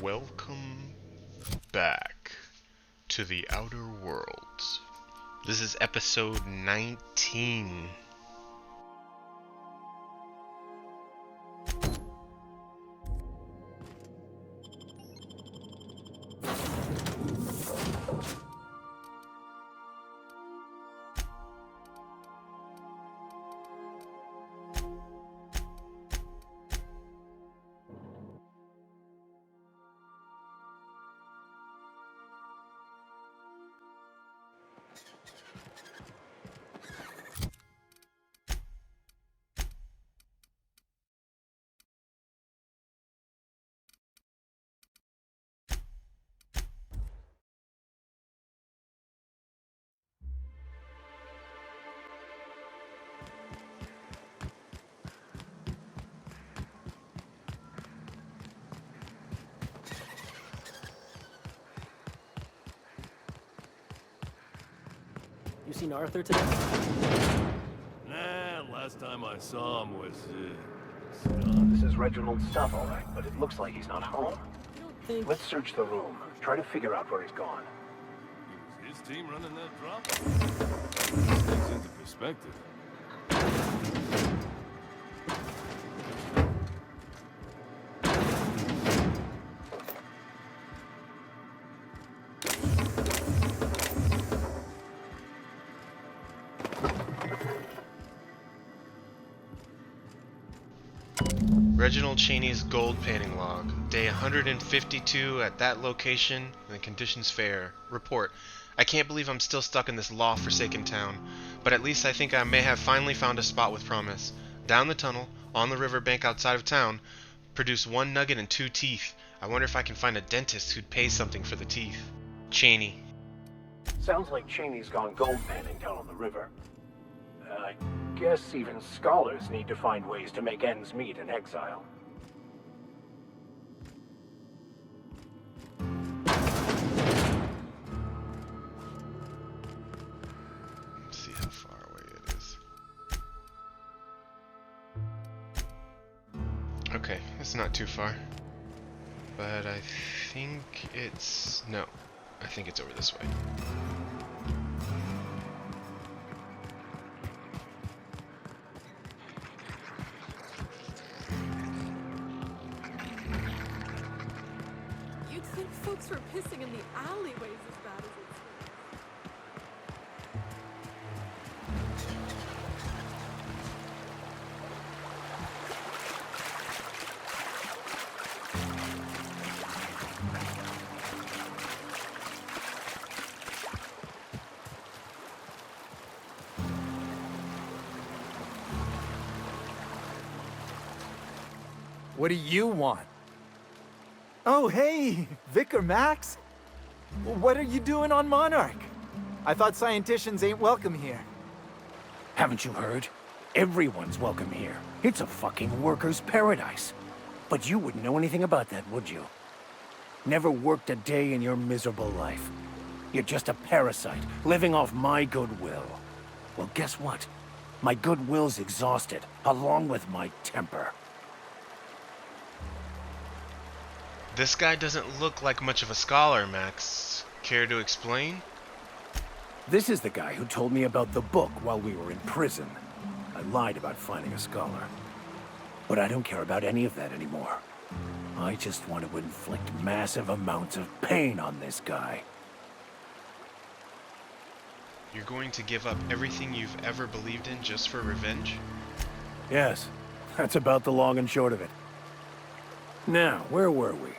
Welcome back to the Outer Worlds. This is episode 19. You seen Arthur today? Nah, last time I saw him was, This is Reginald's stuff, all right, but it looks like he's not home. I don't think... Let's search the room. Try to figure out where he's gone. His team running that drop? Things into perspective. Reginald Cheney's gold panning log. Day 152 at that location, and the conditions fair. Report. I can't believe I'm still stuck in this law-forsaken town, but at least I think I may have finally found a spot with promise. Down the tunnel, on the riverbank outside of town, produce 1 nugget and 2 teeth. I wonder if I can find a dentist who'd pay something for the teeth. Cheney. Sounds like Cheney's gone gold panning down on the river. I guess even scholars need to find ways to make ends meet in exile. Let's see how far away it is. Okay, it's not too far. But I think it's... no. I think it's over this way. You'd think folks were pissing in the alleyways as bad as it What do you want? Oh, hey, Vicar Max. What are you doing on Monarch? I thought scienticians ain't welcome here. Haven't you heard? Everyone's welcome here. It's a fucking worker's paradise. But you wouldn't know anything about that, would you? Never worked a day in your miserable life. You're just a parasite, living off my goodwill. Well, guess what? My goodwill's exhausted, along with my temper. This guy doesn't look like much of a scholar, Max. Care to explain? This is the guy who told me about the book while we were in prison. I lied about finding a scholar. But I don't care about any of that anymore. I just want to inflict massive amounts of pain on this guy. You're going to give up everything you've ever believed in just for revenge? Yes, that's about the long and short of it. Now, where were we?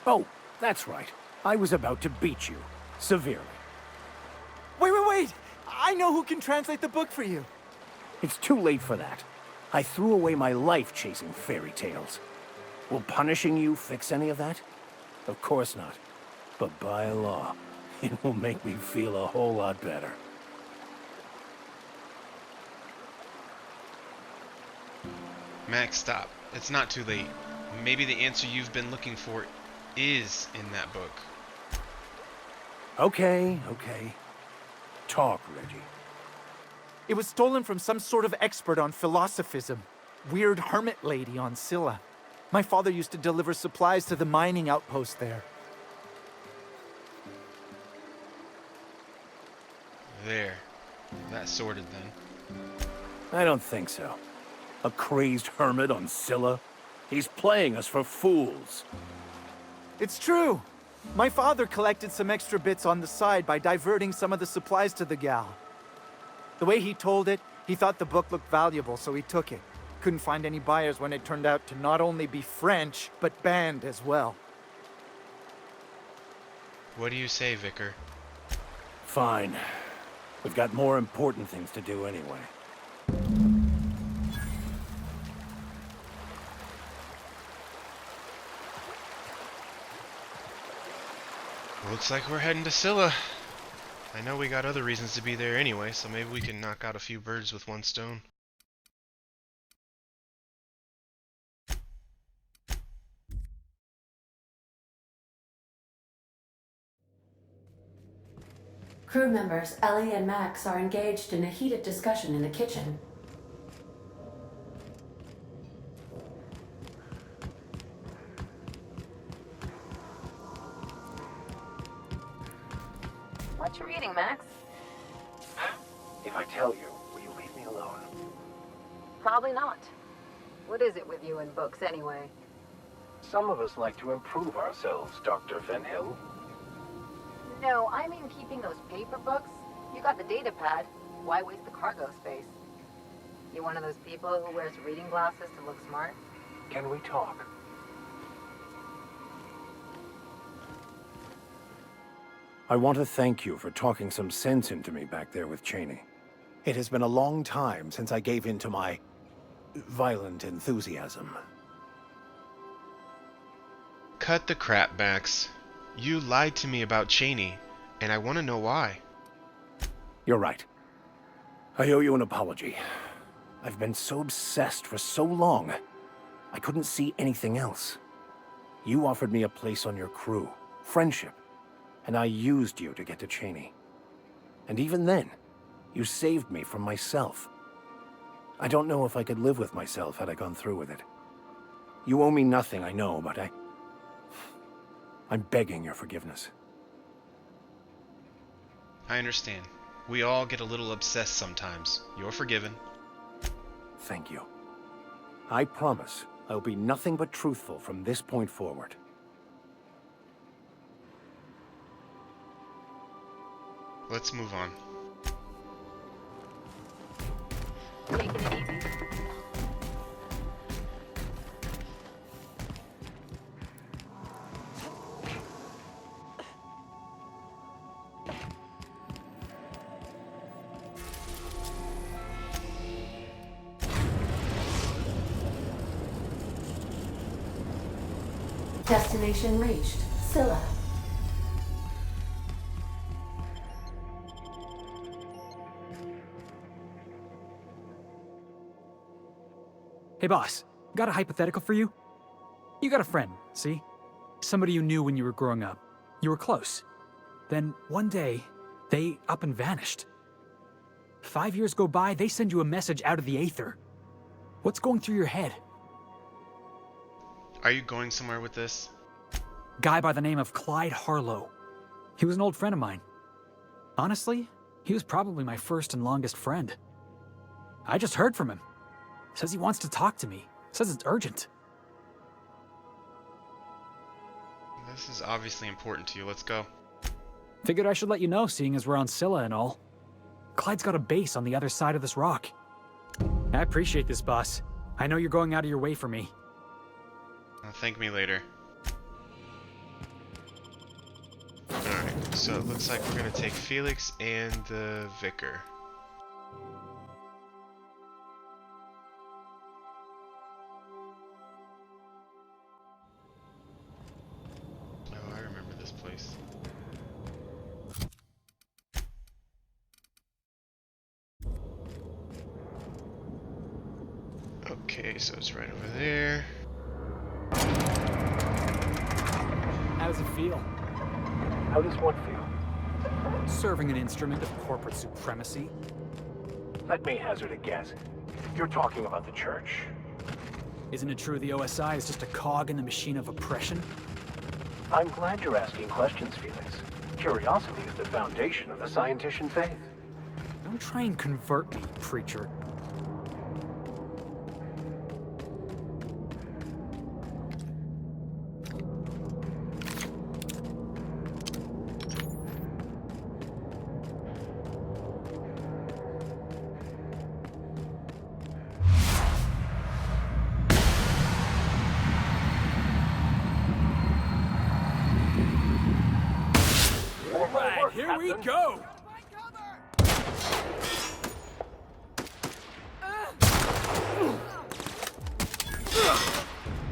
Oh, that's right. I was about to beat you. Severely. Wait! I know who can translate the book for you. It's too late for that. I threw away my life chasing fairy tales. Will punishing you fix any of that? Of course not. But by law, it will make me feel a whole lot better. Max, stop. It's not too late. Maybe the answer you've been looking for is in that book. Okay. Talk, Reggie. It was stolen from some sort of expert on philosophism. Weird hermit lady on Scylla. My father used to deliver supplies to the mining outpost there. There. That sorted then. I don't think so. A crazed hermit on Scylla? He's playing us for fools. It's true. My father collected some extra bits on the side by diverting some of the supplies to the gal. The way he told it, he thought the book looked valuable, so he took it. Couldn't find any buyers when it turned out to not only be French, but banned as well. What do you say, Vicar? Fine. We've got more important things to do anyway. Looks like we're heading to Scylla. I know we got other reasons to be there anyway, so maybe we can knock out a few birds with one stone. Crew members Ellie and Max are engaged in a heated discussion in the kitchen. What you reading, Max? If I tell you, will you leave me alone? Probably not. What is it with you and books, anyway? Some of us like to improve ourselves, Dr. Venhill. No, I mean keeping those paper books. You got the data pad. Why waste the cargo space? You one of those people who wears reading glasses to look smart? Can we talk? I want to thank you for talking some sense into me back there with Cheney. It has been a long time since I gave in to my violent enthusiasm. Cut the crap, Max. You lied to me about Cheney, and I want to know why. You're right. I owe you an apology. I've been so obsessed for so long, I couldn't see anything else. You offered me a place on your crew, friendship, and I used you to get to Cheney. And even then, you saved me from myself. I don't know if I could live with myself had I gone through with it. You owe me nothing, I know, but I'm begging your forgiveness. I understand. We all get a little obsessed sometimes. You're forgiven. Thank you. I promise I'll be nothing but truthful from this point forward. Let's move on. Taking it easy. Destination reached. Scylla. Hey boss, got a hypothetical for you? You got a friend, see? Somebody you knew when you were growing up. You were close. Then one day, they up and vanished. 5 years go by, they send you a message out of the aether. What's going through your head? Are you going somewhere with this? Guy by the name of Clyde Harlow. He was an old friend of mine. Honestly, he was probably my first and longest friend. I just heard from him. Says he wants to talk to me. Says it's urgent. This is obviously important to you. Let's go. Figured I should let you know, seeing as we're on Scylla and all. Clyde's got a base on the other side of this rock. I appreciate this, boss. I know you're going out of your way for me. Thank me later. Alright, so it looks like we're gonna take Felix and the Vicar. Oh, I remember this place. Okay, so it's right over there. How does it feel? How does one feel? Serving an instrument of corporate supremacy? Let me hazard a guess. You're talking about the church? Isn't it true the OSI is just a cog in the machine of oppression? I'm glad you're asking questions, Felix. Curiosity is the foundation of the scientician faith. Don't try and convert me, preacher. Here we go!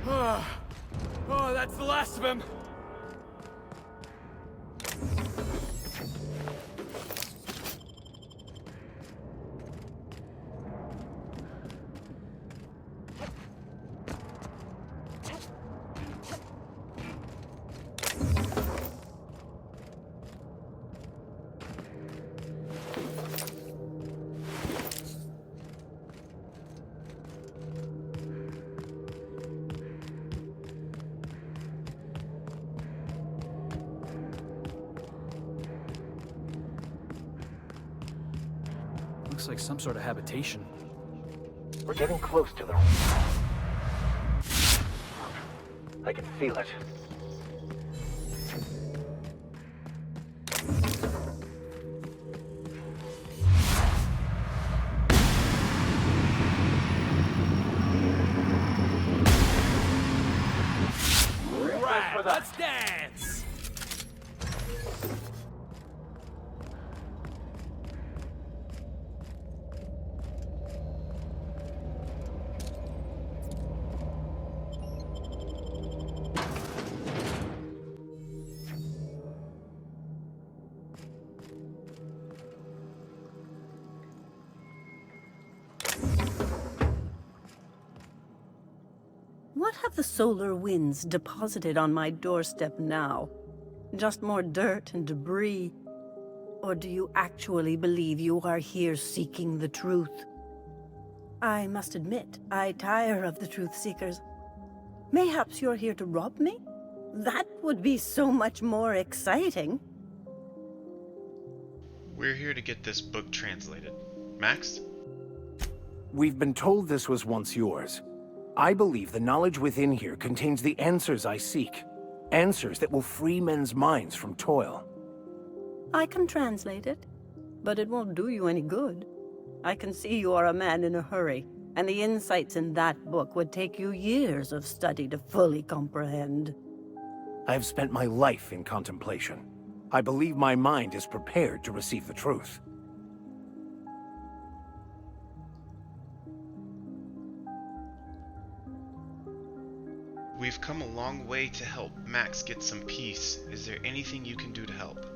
Oh, that's the last of him! Looks like some sort of habitation. We're getting close to them. I can feel it. Right, let's dance! What have the solar winds deposited on my doorstep now? Just more dirt and debris? Or do you actually believe you are here seeking the truth? I must admit, I tire of the truth seekers. Mayhaps you're here to rob me? That would be so much more exciting. We're here to get this book translated. Max? We've been told this was once yours. I believe the knowledge within here contains the answers I seek. Answers that will free men's minds from toil. I can translate it, but it won't do you any good. I can see you are a man in a hurry, and the insights in that book would take you years of study to fully comprehend. I have spent my life in contemplation. I believe my mind is prepared to receive the truth. We've come a long way to help Max get some peace. Is there anything you can do to help?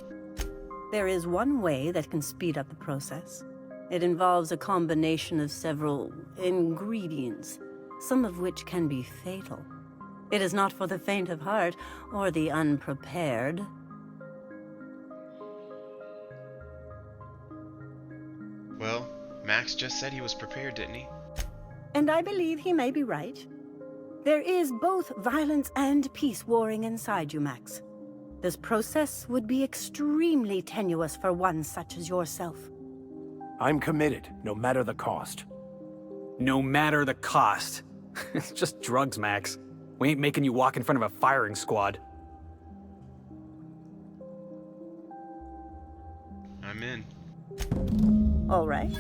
There is one way that can speed up the process. It involves a combination of several ingredients, some of which can be fatal. It is not for the faint of heart or the unprepared. Well, Max just said he was prepared, didn't he? And I believe he may be right. There is both violence and peace warring inside you, Max. This process would be extremely tenuous for one such as yourself. I'm committed, no matter the cost. No matter the cost. It's just drugs, Max. We ain't making you walk in front of a firing squad. I'm in. All right.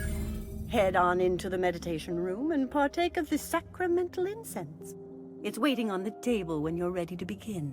Head on into the meditation room and partake of the sacramental incense. It's waiting on the table when you're ready to begin.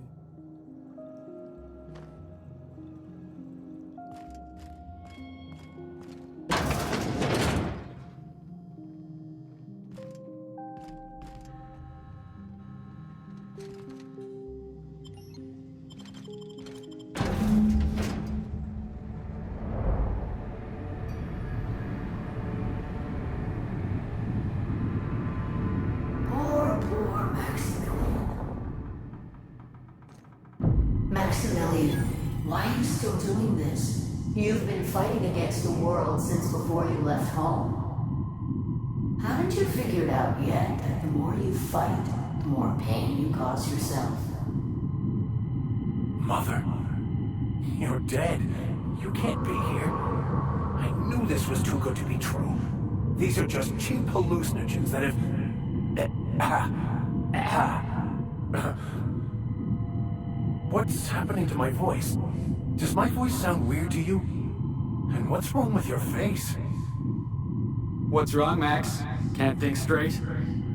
Maximilian, why are you still doing this? You've been fighting against the world since before you left home. Haven't Haven't you figured out yet that the more you fight, the more pain you cause yourself? Mother, you're dead. You can't be here. I knew this was too good to be true. These are just cheap hallucinogens that have... What's happening to my voice? Does my voice sound weird to you? And what's wrong with your face? What's wrong, Max? Can't think straight?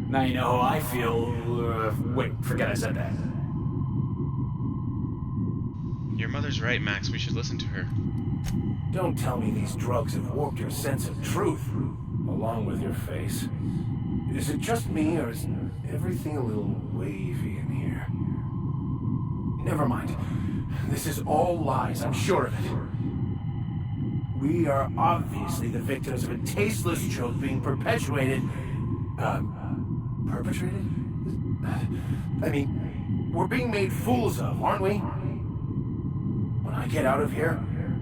Now you know how I feel. Wait, forget I said that. Your mother's right, Max. We should listen to her. Don't tell me these drugs have warped your sense of truth, along with your face. Is it just me, or is everything a little wavy in here? Never mind. This is all lies, I'm sure of it. We are obviously the victims of a tasteless joke being perpetuated... perpetrated? I mean, we're being made fools of, aren't we? When I get out of here,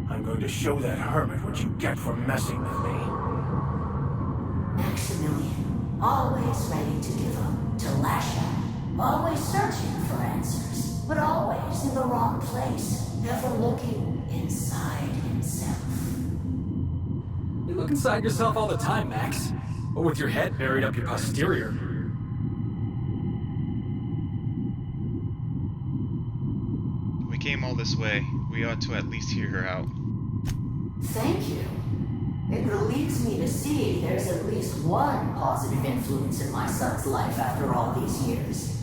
I'm going to show that hermit what you get for messing with me. Maximilian, always ready to give up, to lash out, always searching for answers, but always in the wrong place, never looking inside himself. You look inside yourself all the time, Max. But with your head buried up your posterior. We came all this way. We ought to at least hear her out. Thank you. It relieves me to see there's at least one positive influence in my son's life after all these years.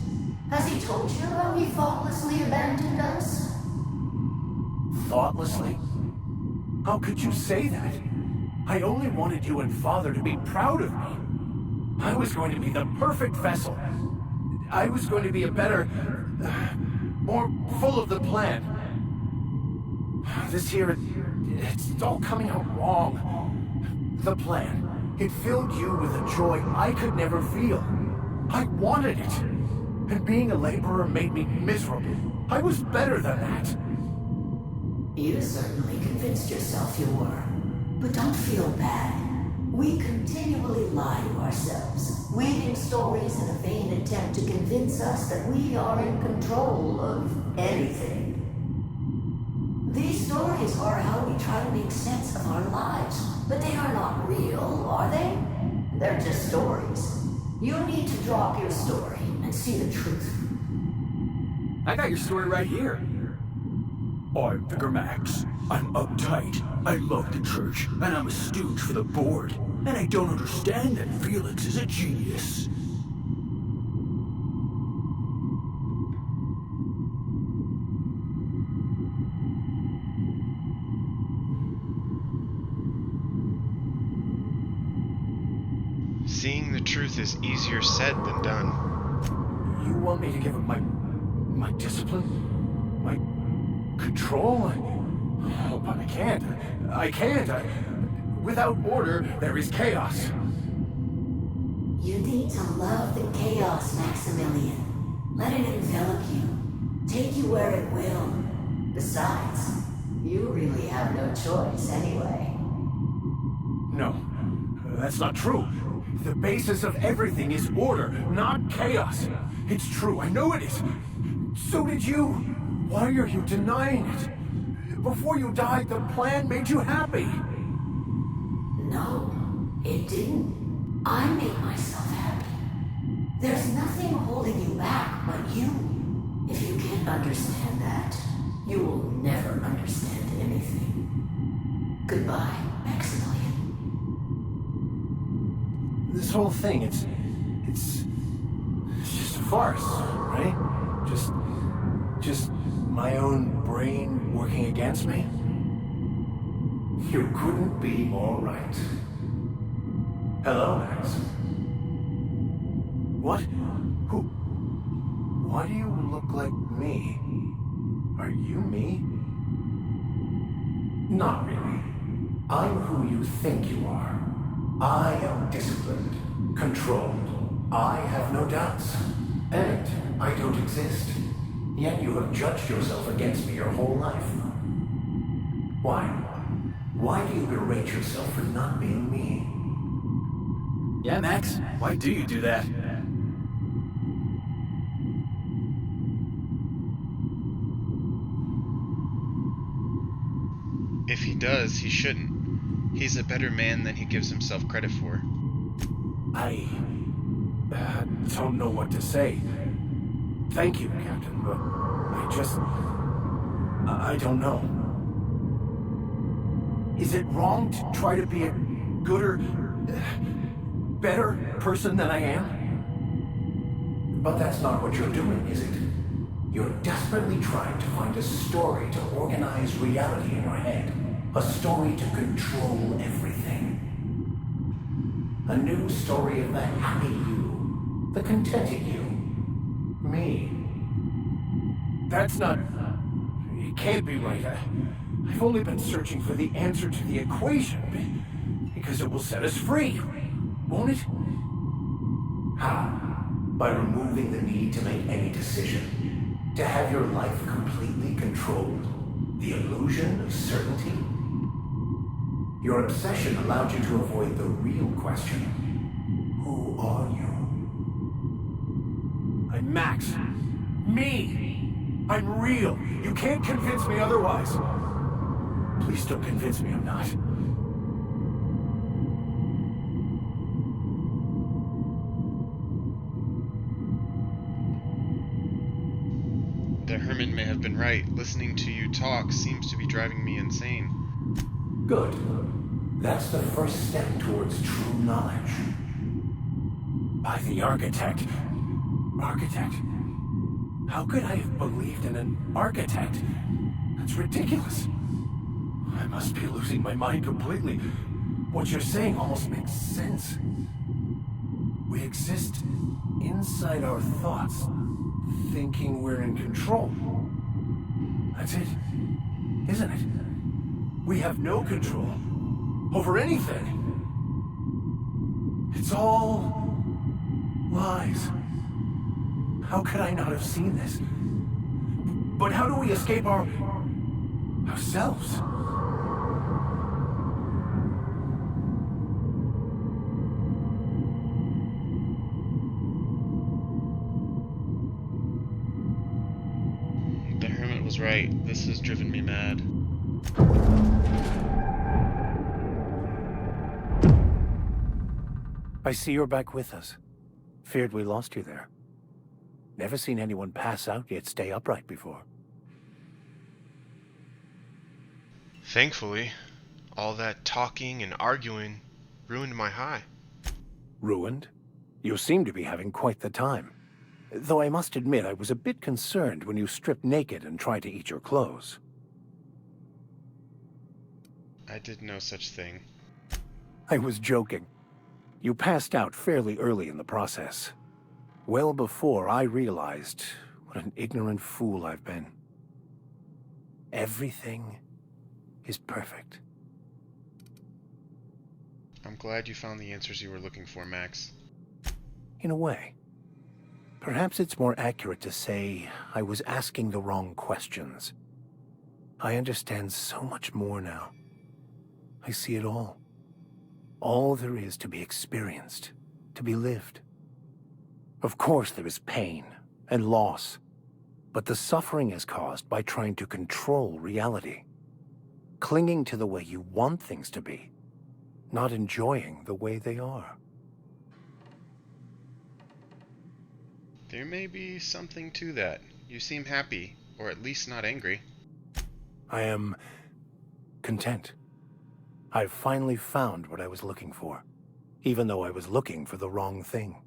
Has he told you how he thoughtlessly abandoned us? Thoughtlessly? How could you say that? I only wanted you and Father to be proud of me. I was going to be the perfect vessel. I was going to be a better... more full of the plan. This here, it's all coming out wrong. The plan, it filled you with a joy I could never feel. I wanted it. And being a laborer made me miserable. I was better than that. You certainly convinced yourself you were. But don't feel bad. We continually lie to ourselves, weaving stories in a vain attempt to convince us that we are in control of anything. These stories are how we try to make sense of our lives, but they are not real, are they? They're just stories. You need to drop your story and see the truth. I got your story right here. I'm Vicar Max. I'm uptight. I love the church, and I'm a stooge for the board. And I don't understand that Felix is a genius. Seeing the truth is easier said than done. You want me to give up my discipline? My control? Oh, but I can't. I can't. Without order, there is chaos. You need to love the chaos, Maximilian. Let it envelop you. Take you where it will. Besides, you really have no choice anyway. No, that's not true. The basis of everything is order, not chaos. It's true, I know it is. So did you. Why are you denying it? Before you died, the plan made you happy. No, it didn't. I made myself happy. There's nothing holding you back but you. If you can't understand that, you will never understand anything. Goodbye, Maximilian. This whole thing, it's just a farce, right? Just my own brain working against me? You couldn't be more right. Hello, Max. What? Who? Why do you look like me? Are you me? Not really. I'm who you think you are. I am disciplined, controlled. I have no doubts. And I don't exist. Yet you have judged yourself against me your whole life. Why? Why do you berate yourself for not being me? Yeah, Max? Why do you do that? If he does, he shouldn't. He's a better man than he gives himself credit for. I don't know what to say. Thank you, Captain, but I don't know. Is it wrong to try to be a gooder, better person than I am? But that's not what you're doing, is it? You're desperately trying to find a story to organize reality in your head. A story to control everything. A new story of the happy you, the contented you, me. That's not... It can't be right. I've only been searching for the answer to the equation, because it will set us free, won't it? How? By removing the need to make any decision. To have your life completely controlled. The illusion of certainty. Your obsession allowed you to avoid the real question. Who are you? I'm Max. Me! I'm real. You can't convince me otherwise. Please don't convince me I'm not. The hermit may have been right. Listening to you talk seems to be driving me insane. Good. That's the first step towards true knowledge. By the architect. Architect? How could I have believed in an architect? That's ridiculous. I must be losing my mind completely. What you're saying almost makes sense. We exist inside our thoughts, thinking we're in control. That's it, isn't it? We have no control over anything. It's all lies. How could I not have seen this? But how do we escape ourselves? The hermit was right. This has driven me mad. I see you're back with us. Feared we lost you there. Never seen anyone pass out yet stay upright before. Thankfully, all that talking and arguing ruined my high. Ruined? You seem to be having quite the time. Though I must admit I was a bit concerned when you stripped naked and tried to eat your clothes. I did no such thing. I was joking. You passed out fairly early in the process. Well before I realized what an ignorant fool I've been. Everything is perfect. I'm glad you found the answers you were looking for, Max. In a way. Perhaps it's more accurate to say I was asking the wrong questions. I understand so much more now. I see it all. All there is to be experienced, to be lived. Of course there is pain and loss, but the suffering is caused by trying to control reality. Clinging to the way you want things to be, not enjoying the way they are. There may be something to that. You seem happy, or at least not angry. I am content. I've finally found what I was looking for, even though I was looking for the wrong thing.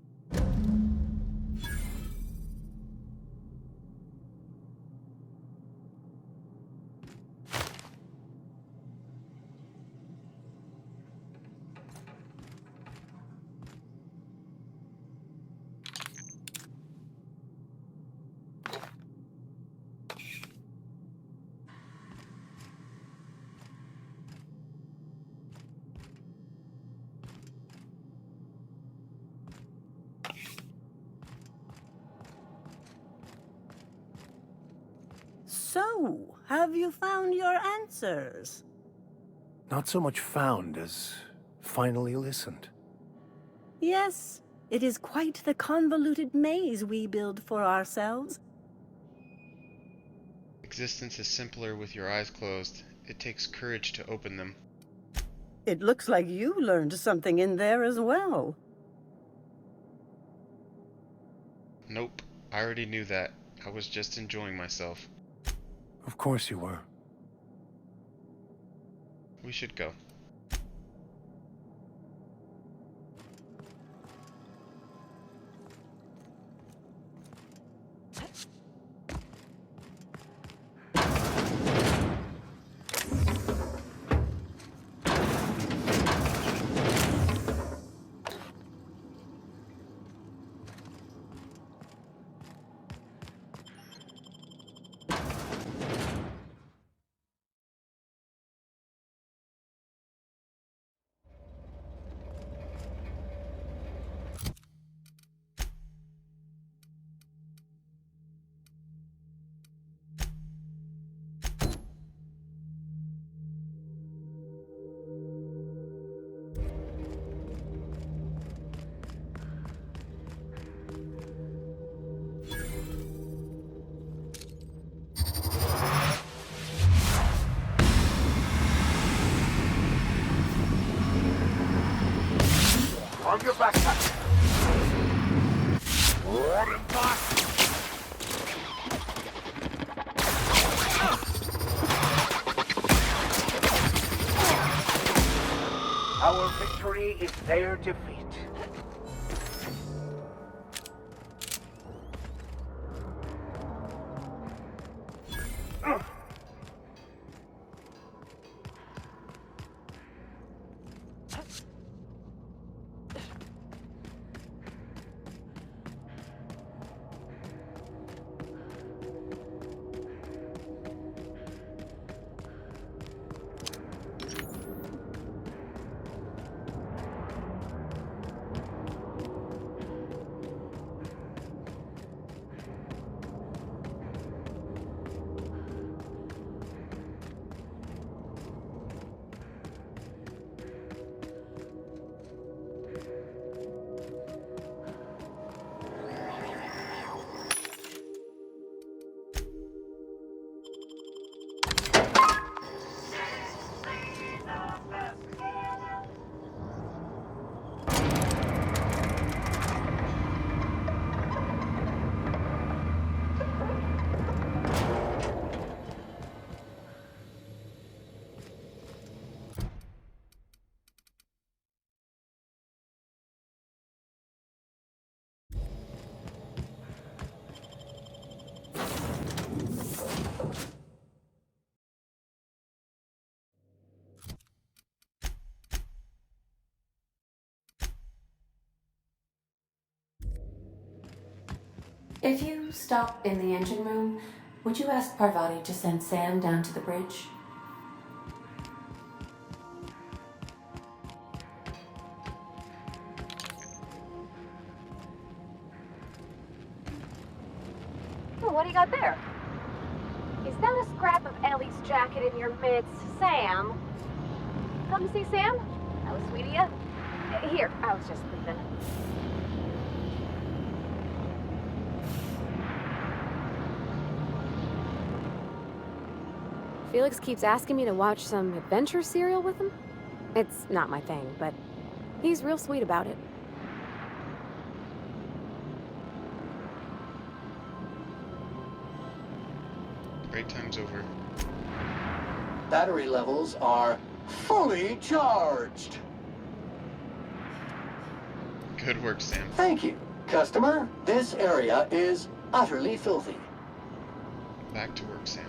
So, have you found your answers? Not so much found as finally listened. Yes, it is quite the convoluted maze we build for ourselves. Existence is simpler with your eyes closed. It takes courage to open them. It looks like you learned something in there as well. Nope, I already knew that. I was just enjoying myself. Of course you were. We should go. On your backpack. Our victory is their defeat. If you stop in the engine room, would you ask Parvati to send Sam down to the bridge? Oh, what do you got there? Is that a scrap of Ellie's jacket in your mitts, Sam? Come to see Sam? That was sweet of you. Here, I was just leaving. Felix keeps asking me to watch some adventure serial with him. It's not my thing, but he's real sweet about it. Break time's over. Battery levels are fully charged. Good work, Sam. Thank you. Customer, this area is utterly filthy. Back to work, Sam.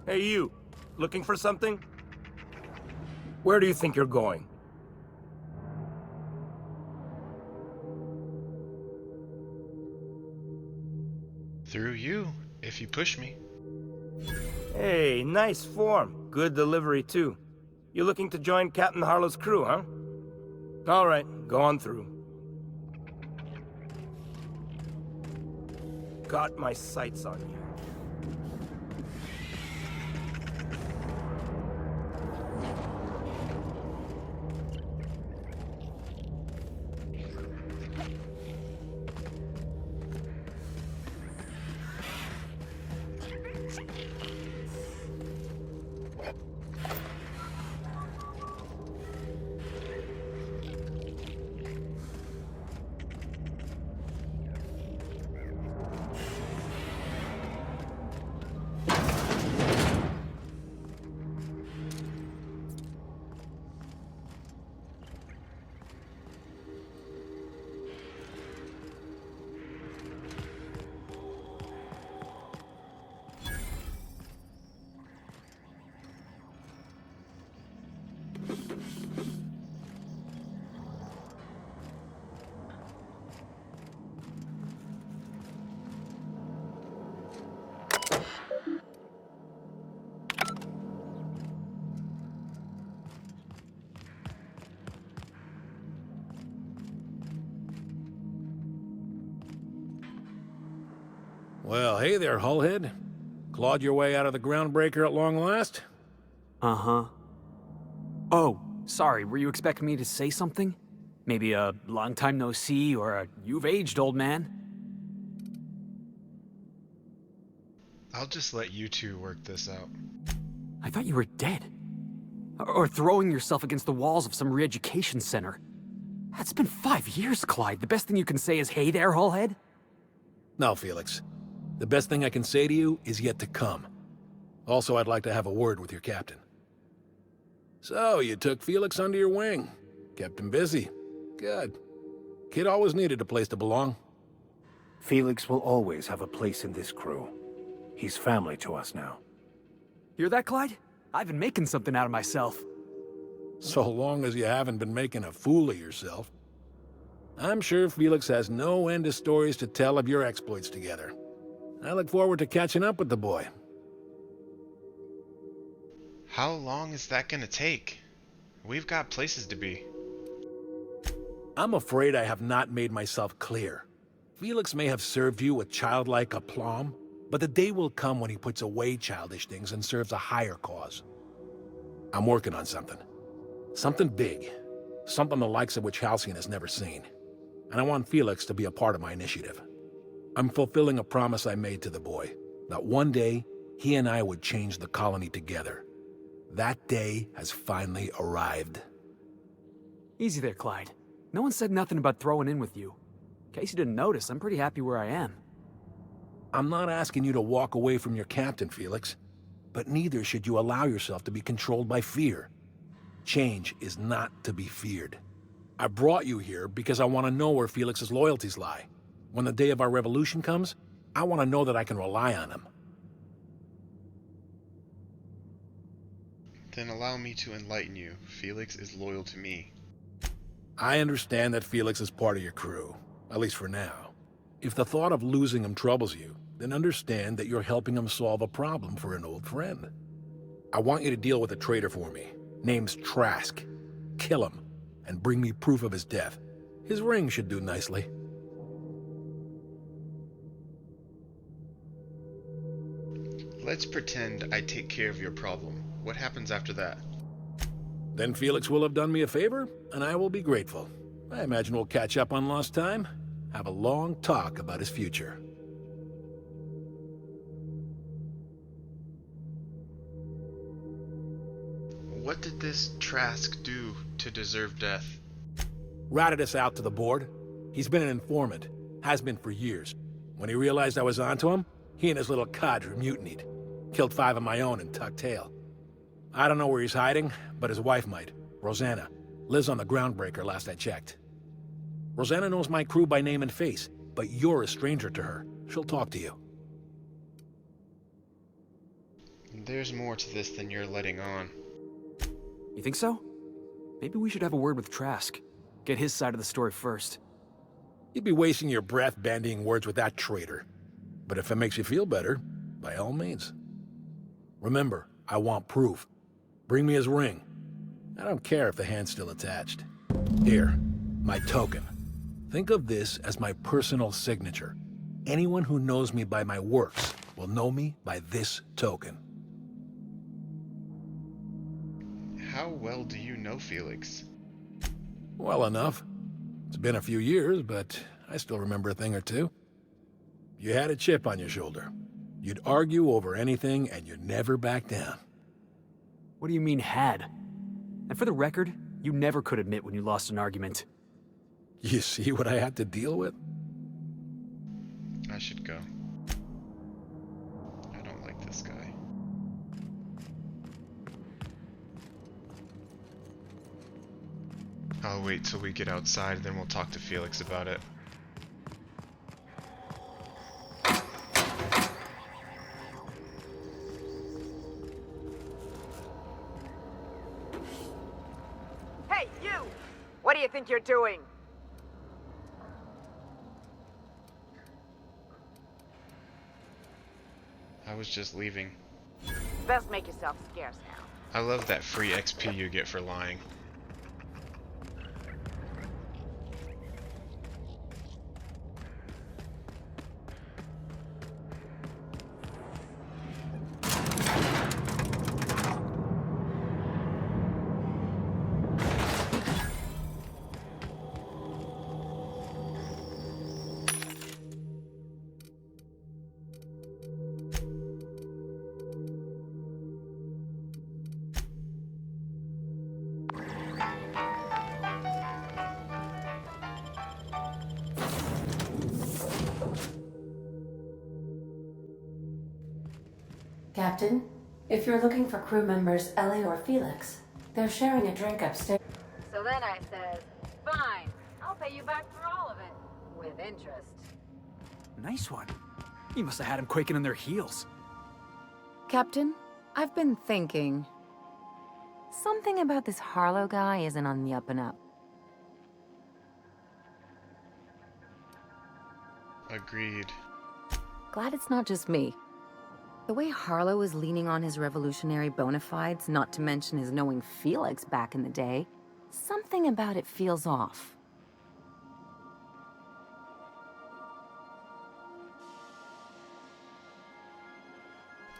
Hey, you. Looking for something? Where do you think you're going? Through you, if you push me. Hey, nice form. Good delivery, too. You looking to join Captain Harlow's crew, huh? All right, go on through. Got my sights on you. Well, hey there, Hullhead. Clawed your way out of the groundbreaker at long last? Uh-huh. Oh, sorry, were you expecting me to say something? Maybe a long time no see, or a you've aged, old man? I'll just let you two work this out. I thought you were dead. Or throwing yourself against the walls of some re-education center. It's been 5 years, Clyde. The best thing you can say is, hey there, Hullhead? No, Felix. The best thing I can say to you is yet to come. Also, I'd like to have a word with your captain. So, you took Felix under your wing. Kept him busy. Good. Kid always needed a place to belong. Felix will always have a place in this crew. He's family to us now. Hear that, Clyde? I've been making something out of myself. So long as you haven't been making a fool of yourself. I'm sure Felix has no end of stories to tell of your exploits together. I look forward to catching up with the boy. How long is that gonna take? We've got places to be. I'm afraid I have not made myself clear. Felix may have served you with childlike aplomb, but the day will come when he puts away childish things and serves a higher cause. I'm working on something. Something big. Something the likes of which Halcyon has never seen. And I want Felix to be a part of my initiative. I'm fulfilling a promise I made to the boy, that one day, he and I would change the colony together. That day has finally arrived. Easy there, Clyde. No one said nothing about throwing in with you. In case you didn't notice, I'm pretty happy where I am. I'm not asking you to walk away from your captain, Felix. But neither should you allow yourself to be controlled by fear. Change is not to be feared. I brought you here because I want to know where Felix's loyalties lie. When the day of our revolution comes, I want to know that I can rely on him. Then allow me to enlighten you. Felix is loyal to me. I understand that Felix is part of your crew, at least for now. If the thought of losing him troubles you, then understand that you're helping him solve a problem for an old friend. I want you to deal with a traitor for me. Name's Trask. Kill him, and bring me proof of his death. His ring should do nicely. Let's pretend I take care of your problem. What happens after that? Then Felix will have done me a favor, and I will be grateful. I imagine we'll catch up on lost time, have a long talk about his future. What did this Trask do to deserve death? Ratted us out to the board. He's been an informant. Has been for years. When he realized I was onto him, he and his little cadre mutinied. Killed 5 of my own and tucked tail. I don't know where he's hiding, but his wife might. Rosanna. Lives on the groundbreaker last I checked. Rosanna knows my crew by name and face, but you're a stranger to her. She'll talk to you. There's more to this than you're letting on. You think so? Maybe we should have a word with Trask. Get his side of the story first. You'd be wasting your breath bandying words with that traitor. But if it makes you feel better, by all means. Remember, I want proof. Bring me his ring. I don't care if the hand's still attached. Here, my token. Think of this as my personal signature. Anyone who knows me by my works will know me by this token. How well do you know Felix? Well enough. It's been a few years, but I still remember a thing or two. You had a chip on your shoulder. You'd argue over anything, and you never back down. What do you mean, had? And for the record, you never could admit when you lost an argument. You see what I had to deal with? I should go. I don't like this guy. I'll wait till we get outside, then we'll talk to Felix about it. Hey, you! What do you think you're doing? I was just leaving. Best make yourself scarce now. I love that free XP you get for lying. Captain, if you're looking for crew members Ellie or Felix, they're sharing a drink upstairs. So then I said, fine, I'll pay you back for all of it. With interest. Nice one. You must have had him quaking in their heels. Captain, I've been thinking. Something about this Harlow guy isn't on the up and up. Agreed. Glad it's not just me. The way Harlow is leaning on his revolutionary bona fides, not to mention his knowing Felix back in the day, something about it feels off.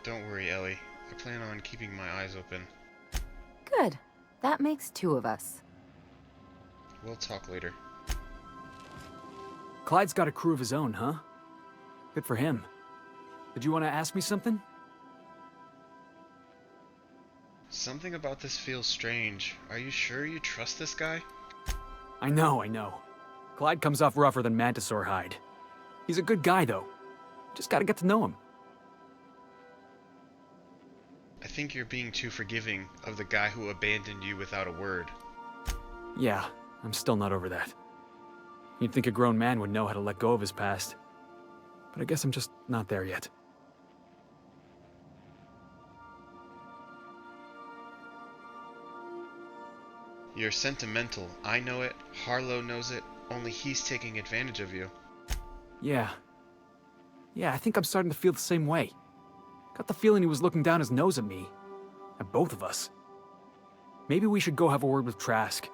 Don't worry, Ellie. I plan on keeping my eyes open. Good. That makes two of us. We'll talk later. Clyde's got a crew of his own, huh? Good for him. Did you want to ask me something? Something about this feels strange. Are you sure you trust this guy? I know. Clyde comes off rougher than Mantisaur hide. He's a good guy, though. Just gotta get to know him. I think you're being too forgiving of the guy who abandoned you without a word. Yeah, I'm still not over that. You'd think a grown man would know how to let go of his past. But I guess I'm just not there yet. You're sentimental. I know it. Harlow knows it. Only he's taking advantage of you. Yeah, I think I'm starting to feel the same way. Got the feeling he was looking down his nose at me. At both of us. Maybe we should go have a word with Trask.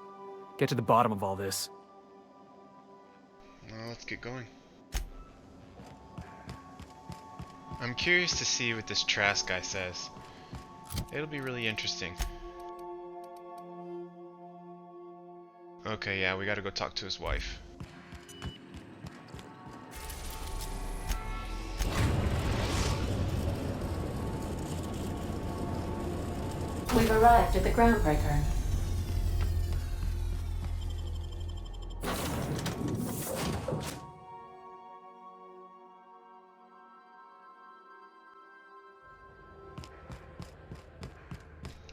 Get to the bottom of all this. Well, let's get going. I'm curious to see what this Trask guy says. It'll be really interesting. Okay, yeah, we gotta go talk to his wife. We've arrived at the groundbreaker.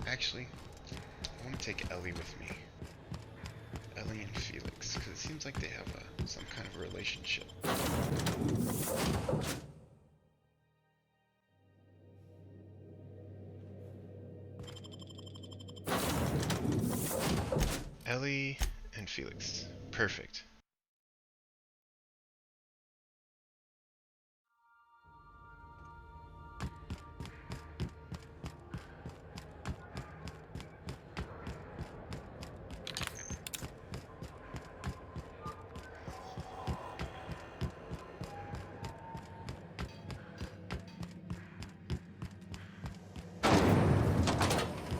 Actually, I want to take Ellie with me. Ellie and Felix, because it seems like they have some kind of relationship. Ellie and Felix. Perfect.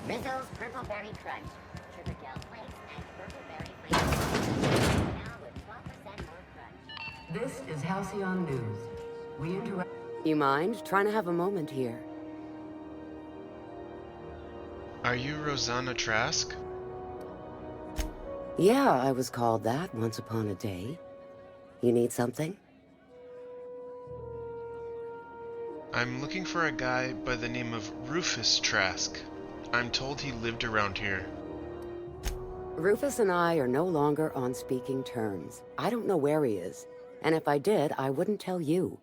Rizzo's Purple Berry Crunch. Sugar gel flakes and purple berry flavor. Now with 12% more crunch. This is Halcyon News. We interact. You mind trying to have a moment here? Are you Rosanna Trask? Yeah, I was called that once upon a day. You need something? I'm looking for a guy by the name of Rufus Trask. I'm told he lived around here. Rufus and I are no longer on speaking terms. I don't know where he is. And if I did, I wouldn't tell you.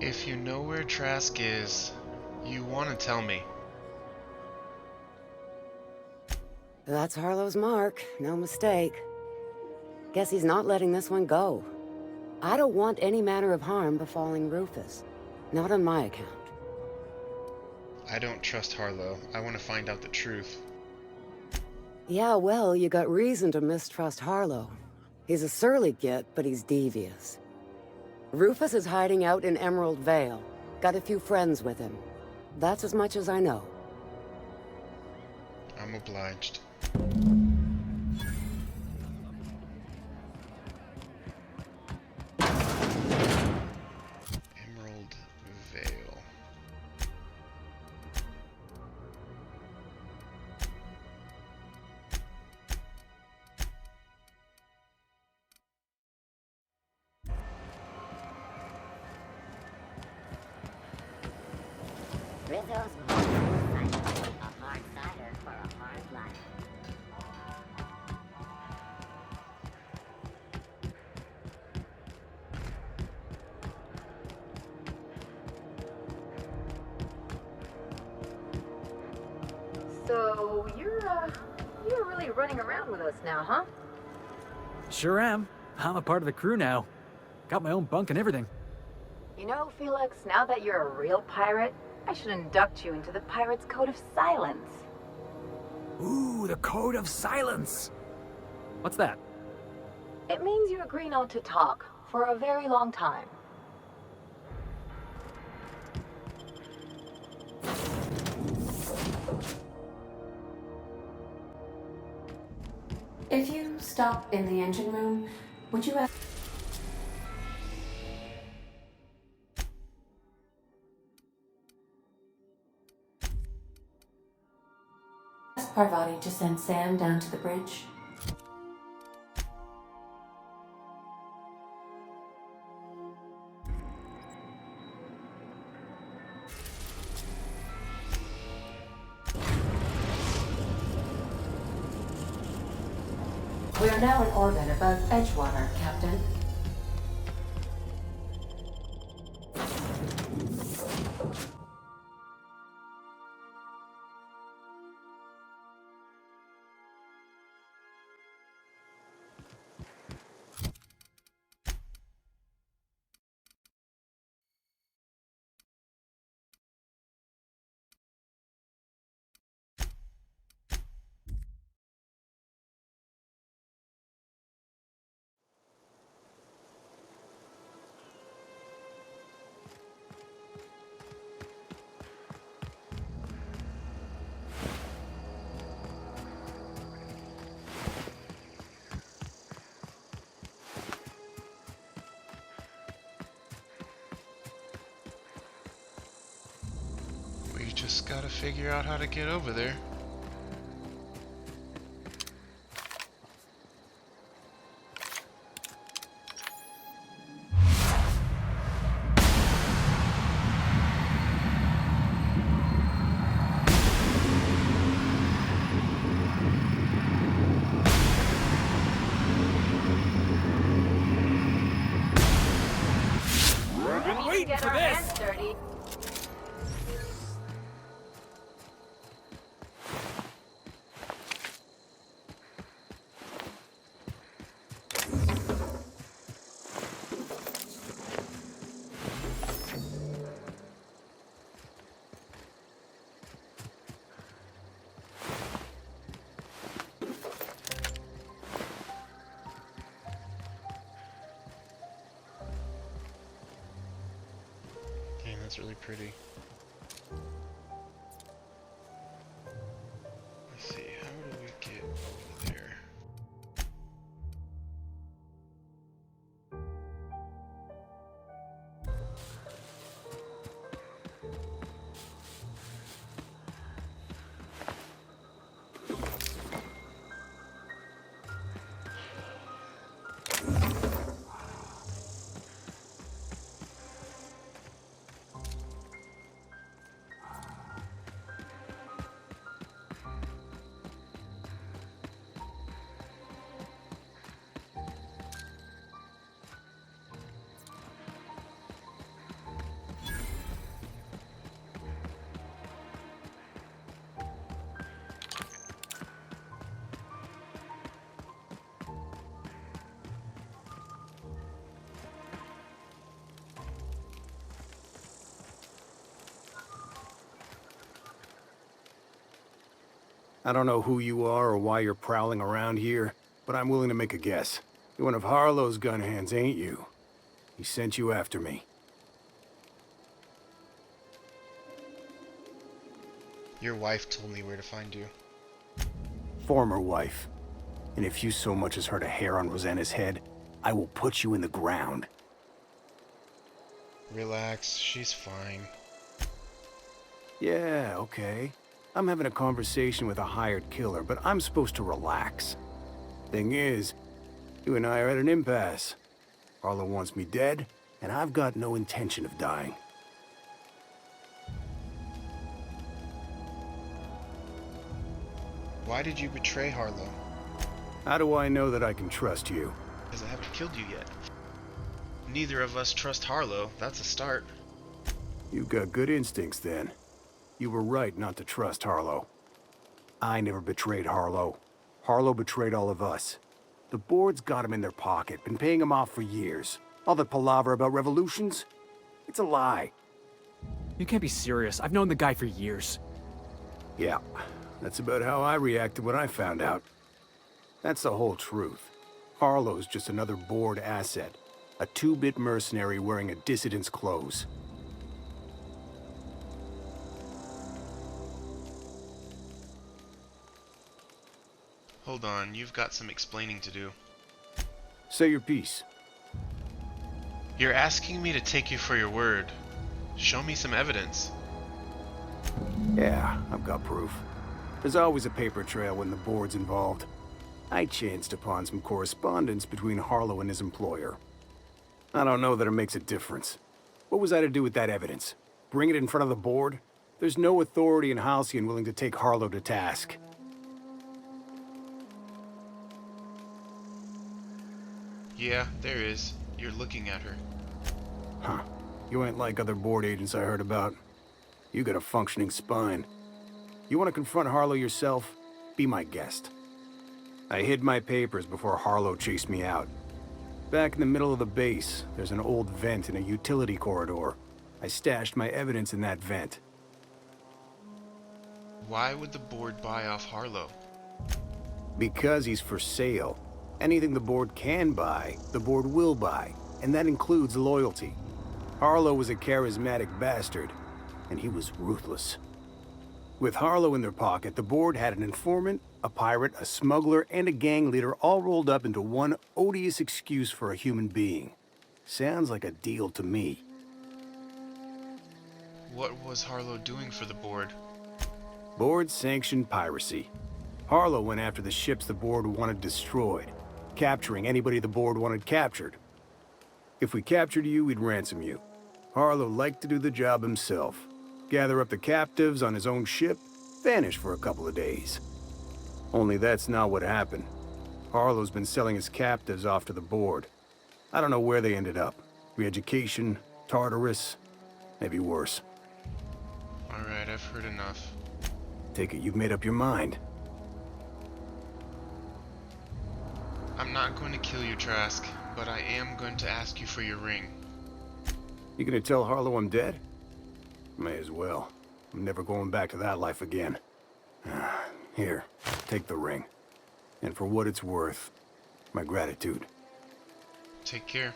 If you know where Trask is, you want to tell me. That's Harlow's mark, no mistake. Guess he's not letting this one go. I don't want any manner of harm befalling Rufus. Not on my account. I don't trust Harlow. I want to find out the truth. Yeah, well, you got reason to mistrust Harlow. He's a surly git, but he's devious. Rufus is hiding out in Emerald Vale. Got a few friends with him. That's as much as I know. I'm obliged. Emerald Vale. Rizzo's Cider. A hard cider for a hard life. So, you're really running around with us now, huh? Sure am. I'm a part of the crew now. Got my own bunk and everything. You know, Felix, now that you're a real pirate, I should induct you into the Pirate's Code of Silence. Ooh, the Code of Silence! What's that? It means you agree not to talk for a very long time. If you stop in the engine room, would you ask Parvati to send Sam down to the bridge? We are now in orbit above Edgewater, Captain. We just gotta figure out how to get over there. Wait! waiting get for our this. hands dirty. Dang, that's really pretty. Let's see, how do we get over there? I don't know who you are or why you're prowling around here, but I'm willing to make a guess. You're one of Harlow's gun hands, ain't you? He sent you after me. Your wife told me where to find you. Former wife. And if you so much as hurt a hair on Rosanna's head, I will put you in the ground. Relax, she's fine. Yeah, okay. I'm having a conversation with a hired killer, but I'm supposed to relax. Thing is, you and I are at an impasse. Harlow wants me dead, and I've got no intention of dying. Why did you betray Harlow? How do I know that I can trust you? Because I haven't killed you yet. Neither of us trust Harlow, that's a start. You've got good instincts, then. You were right not to trust Harlow. I never betrayed Harlow. Harlow betrayed all of us. The board's got him in their pocket, been paying him off for years. All that palaver about revolutions? It's a lie. You can't be serious. I've known the guy for years. Yeah, that's about how I reacted when I found out. That's the whole truth. Harlow's just another board asset. A two-bit mercenary wearing a dissident's clothes. Hold on, you've got some explaining to do. Say your piece. You're asking me to take you for your word. Show me some evidence. Yeah, I've got proof. There's always a paper trail when the board's involved. I chanced upon some correspondence between Harlow and his employer. I don't know that it makes a difference. What was I to do with that evidence? Bring it in front of the board? There's no authority in Halcyon willing to take Harlow to task. Yeah, there is. You're looking at her. Huh. You ain't like other board agents I heard about. You got a functioning spine. You want to confront Harlow yourself? Be my guest. I hid my papers before Harlow chased me out. Back in the middle of the base, there's an old vent in a utility corridor. I stashed my evidence in that vent. Why would the board buy off Harlow? Because he's for sale. Anything the board can buy, the board will buy, and that includes loyalty. Harlow was a charismatic bastard, and he was ruthless. With Harlow in their pocket, the board had an informant, a pirate, a smuggler, and a gang leader all rolled up into one odious excuse for a human being. Sounds like a deal to me. What was Harlow doing for the board? Board-sanctioned piracy. Harlow went after the ships the board wanted destroyed, capturing anybody the board wanted captured. If we captured you, we'd ransom you. Harlow liked to do the job himself. Gather up the captives on his own ship, vanish for a couple of days. Only that's not what happened. Harlow's been selling his captives off to the board. I don't know where they ended up. Re-education, Tartarus, maybe worse. Alright, I've heard enough. Take it you've made up your mind. I'm not going to kill you, Trask, but I am going to ask you for your ring. You gonna tell Harlow I'm dead? May as well. I'm never going back to that life again. Here, take the ring. And for what it's worth, my gratitude. Take care.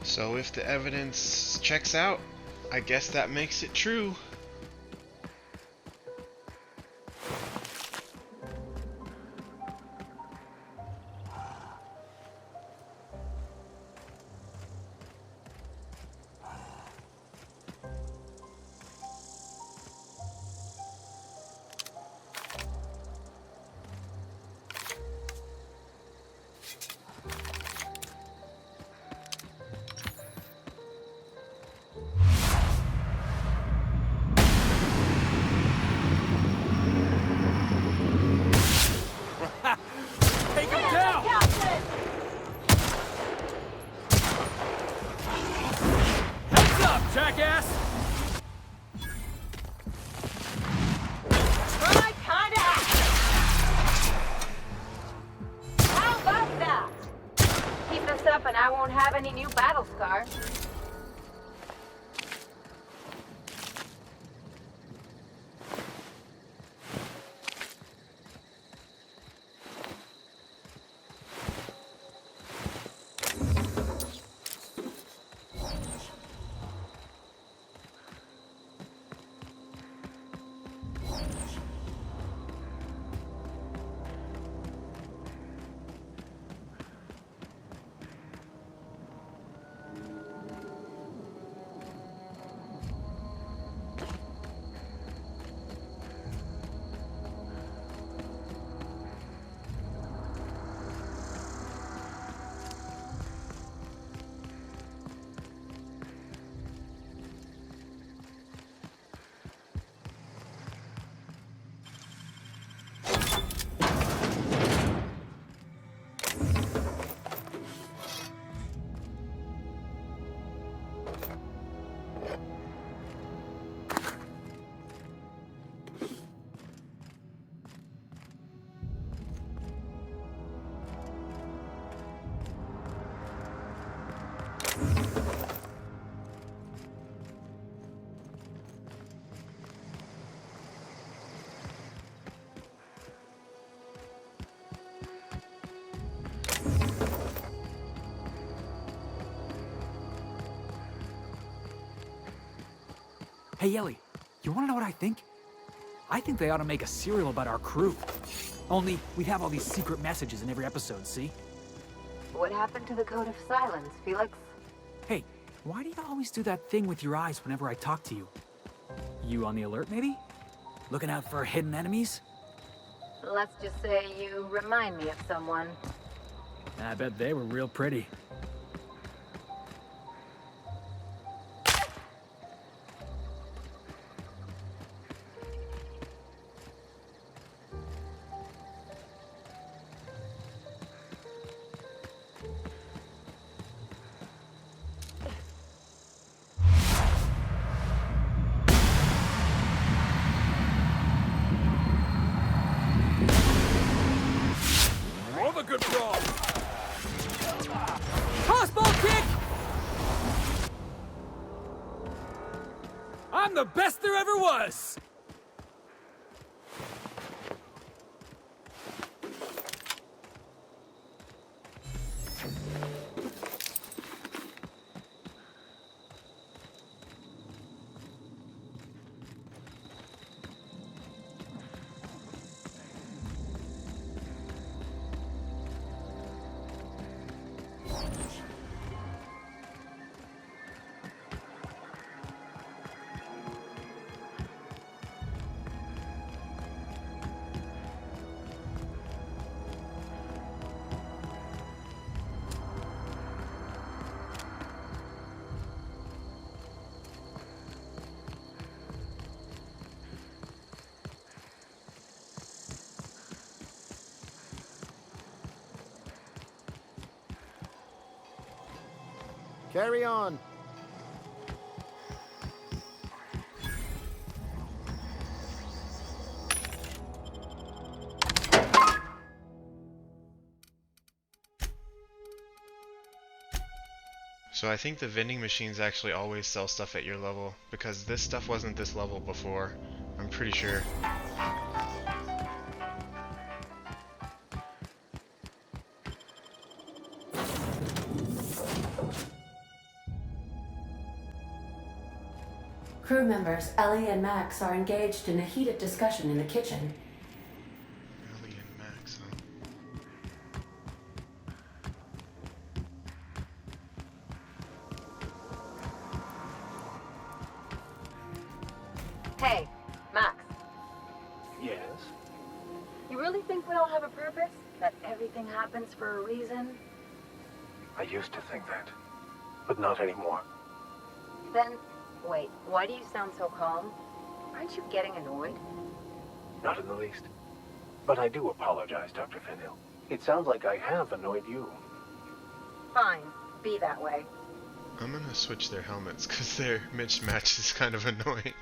So if the evidence checks out, I guess that makes it true. Take him down! Heads up, jackass! My contact! How about that? Keep this up and I won't have any new battle scars. Hey, Ellie, you wanna know what I think? I think they ought to make a serial about our crew. Only, we'd have all these secret messages in every episode, see? What happened to the Code of Silence, Felix? Hey, why do you always do that thing with your eyes whenever I talk to you? You on the alert, maybe? Looking out for hidden enemies? Let's just say you remind me of someone. I bet they were real pretty. Love a good brawl. Crossbow kick! I'm the best there ever was! Carry on. So I think the vending machines actually always sell stuff at your level, because this stuff wasn't this level before. I'm pretty sure. Crew members Ellie and Max are engaged in a heated discussion in the kitchen. Ellie and Max, huh? Hey, Max. Yes? You really think we all have a purpose? That everything happens for a reason? I used to think that, but not anymore. Then, wait, why do you sound so calm? Aren't you getting annoyed? Not in the least. But I do apologize, Dr. Fenhill. It sounds like I have annoyed you. Fine, be that way. I'm gonna switch their helmets, because their mismatch is kind of annoying.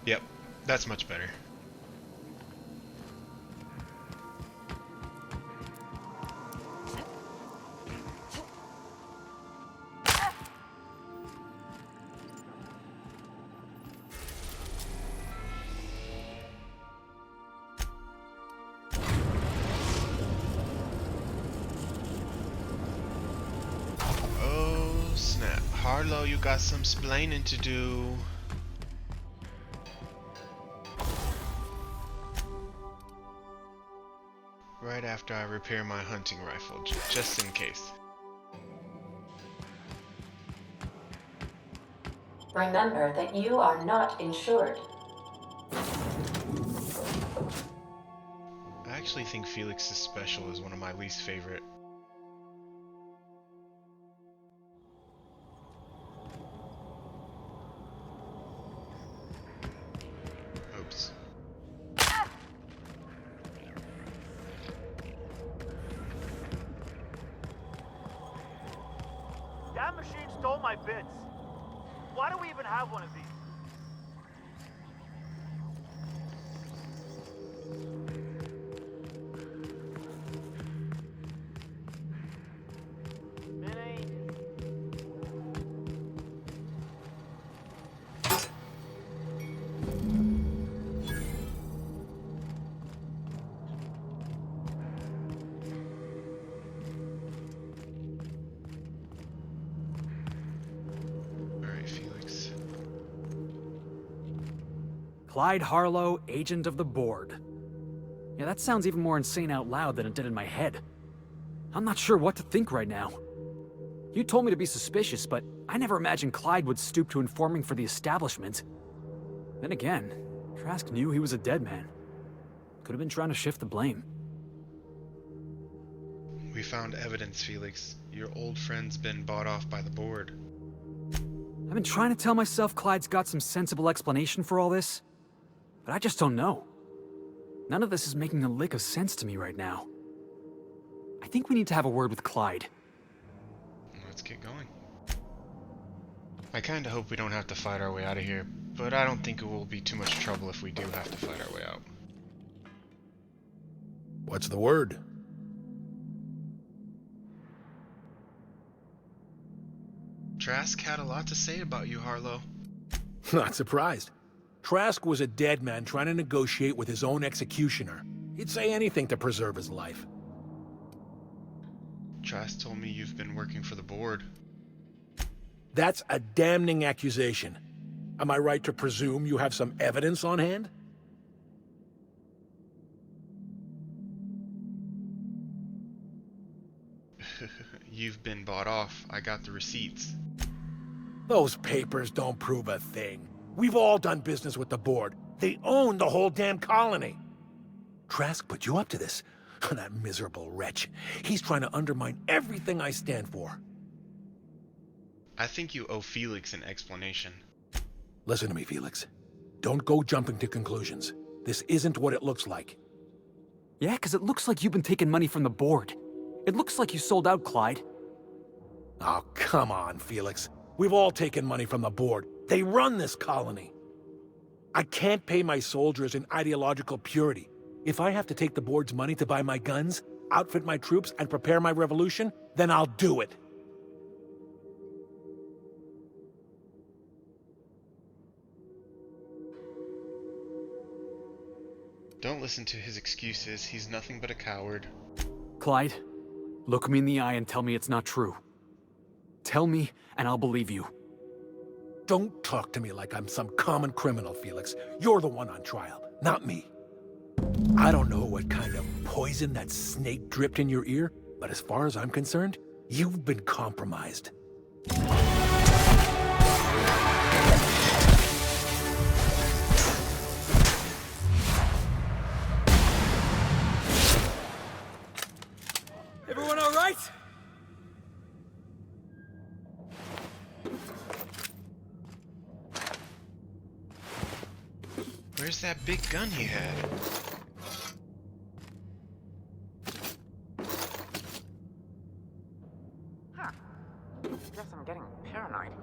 Yep, that's much better. Oh snap. Harlow, you got some splaining to do. Right after I repair my hunting rifle, just in case. Remember that you are not insured. I actually think Felix's special is one of my least favorite. Oops. That machine stole my bits. Why do we even have one of these? Minnie. Alright, Felix. Clyde Harlow, agent of the board. Yeah, that sounds even more insane out loud than it did in my head. I'm not sure what to think right now. You told me to be suspicious, but I never imagined Clyde would stoop to informing for the establishment. Then again, Trask knew he was a dead man. Could have been trying to shift the blame. We found evidence, Felix. Your old friend's been bought off by the board. I've been trying to tell myself Clyde's got some sensible explanation for all this, but I just don't know. None of this is making a lick of sense to me right now. I think we need to have a word with Clyde. Let's get going. I kinda hope we don't have to fight our way out of here, but I don't think it will be too much trouble if we do have to fight our way out. What's the word? Trask had a lot to say about you, Harlow. Not surprised. Trask was a dead man trying to negotiate with his own executioner. He'd say anything to preserve his life. Trask told me you've been working for the board. That's a damning accusation. Am I right to presume you have some evidence on hand? You've been bought off. I got the receipts. Those papers don't prove a thing. We've all done business with the board. They own the whole damn colony. Trask put you up to this. That miserable wretch. He's trying to undermine everything I stand for. I think you owe Felix an explanation. Listen to me, Felix. Don't go jumping to conclusions. This isn't what it looks like. Yeah, because it looks like you've been taking money from the board. It looks like you sold out, Clyde. Oh, come on, Felix. We've all taken money from the board. They run this colony. I can't pay my soldiers in ideological purity. If I have to take the board's money to buy my guns, outfit my troops, and prepare my revolution, then I'll do it. Don't listen to his excuses. He's nothing but a coward. Clyde, look me in the eye and tell me it's not true. Tell me, and I'll believe you. Don't talk to me like I'm some common criminal, Felix. You're the one on trial, not me. I don't know what kind of poison that snake dripped in your ear, but as far as I'm concerned, you've been compromised. Everyone all right? Where's that big gun he had? Huh. Guess I'm getting paranoid.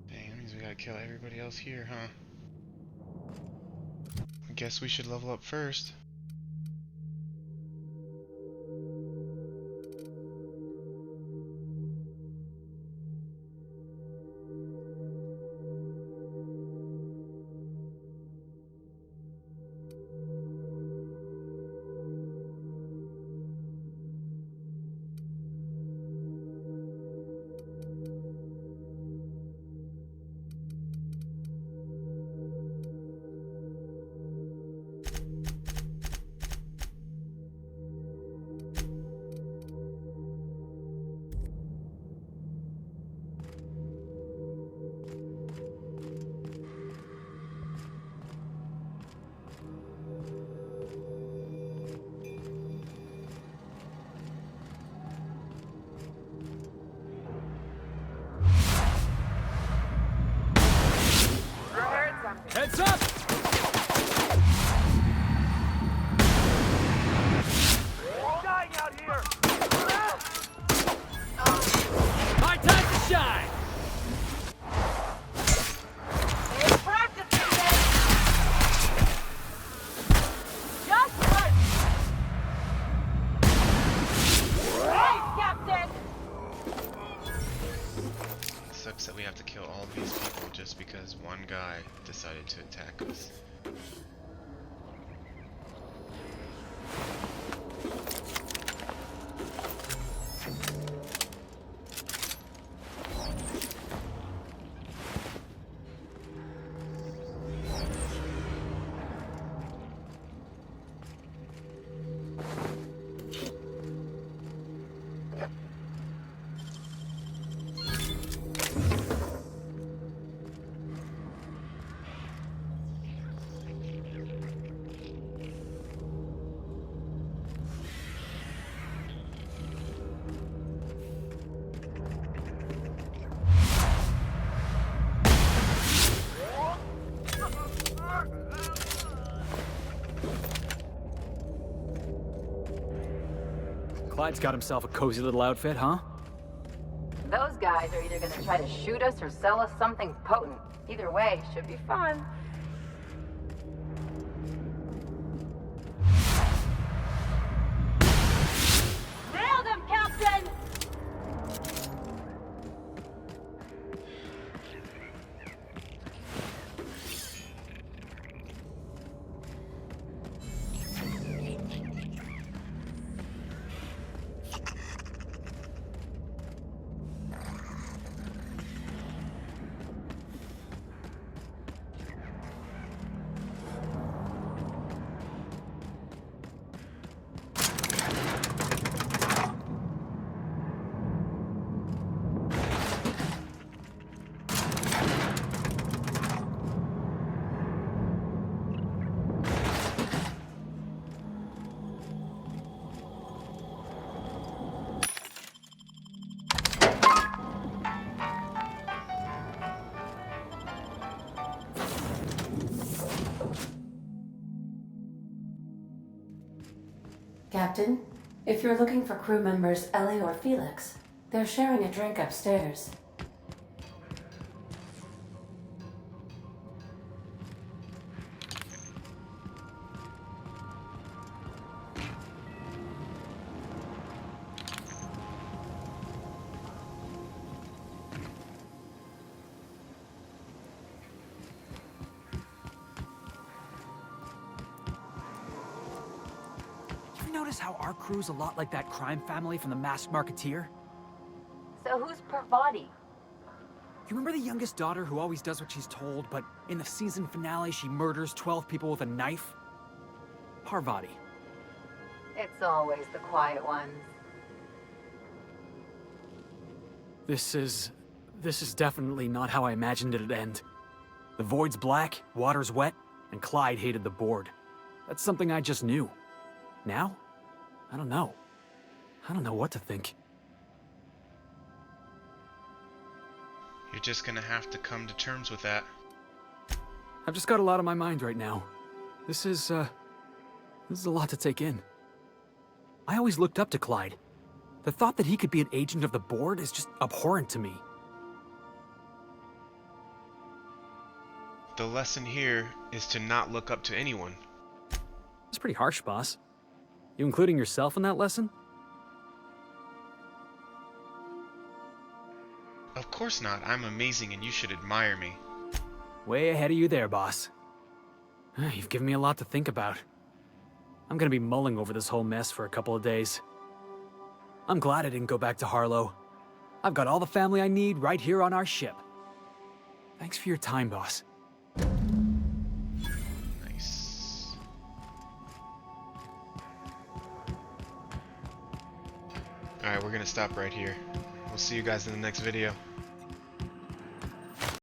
Dang, that means we gotta kill everybody else here, huh? I guess we should level up first. Heads up! Dying out here! High time to shine! Sucks that we have to kill all these people just because one guy decided to attack us. Clyde's got himself a cozy little outfit, huh? Those guys are either gonna try to shoot us or sell us something potent. Either way, should be fun. Nailed him, Captain! Captain, if you're looking for crew members Ellie or Felix, they're sharing a drink upstairs. Notice how our crew's a lot like that crime family from The Masked Marketeer? So who's Parvati? You remember the youngest daughter who always does what she's told, but in the season finale she murders 12 people with a knife? Parvati. It's always the quiet ones. This is definitely not how I imagined it'd end. The void's black, water's wet, and Clyde hated the board. That's something I just knew. Now? I don't know. I don't know what to think. You're just gonna have to come to terms with that. I've just got a lot on my mind right now. This is a lot to take in. I always looked up to Clyde. The thought that he could be an agent of the board is just abhorrent to me. The lesson here is to not look up to anyone. It's pretty harsh, boss. You including yourself in that lesson? Of course not. I'm amazing and you should admire me. Way ahead of you there, boss. You've given me a lot to think about. I'm gonna be mulling over this whole mess for a couple of days. I'm glad I didn't go back to Harlow. I've got all the family I need right here on our ship. Thanks for your time, boss. Nice. Alright, we're gonna stop right here. We'll see you guys in the next video.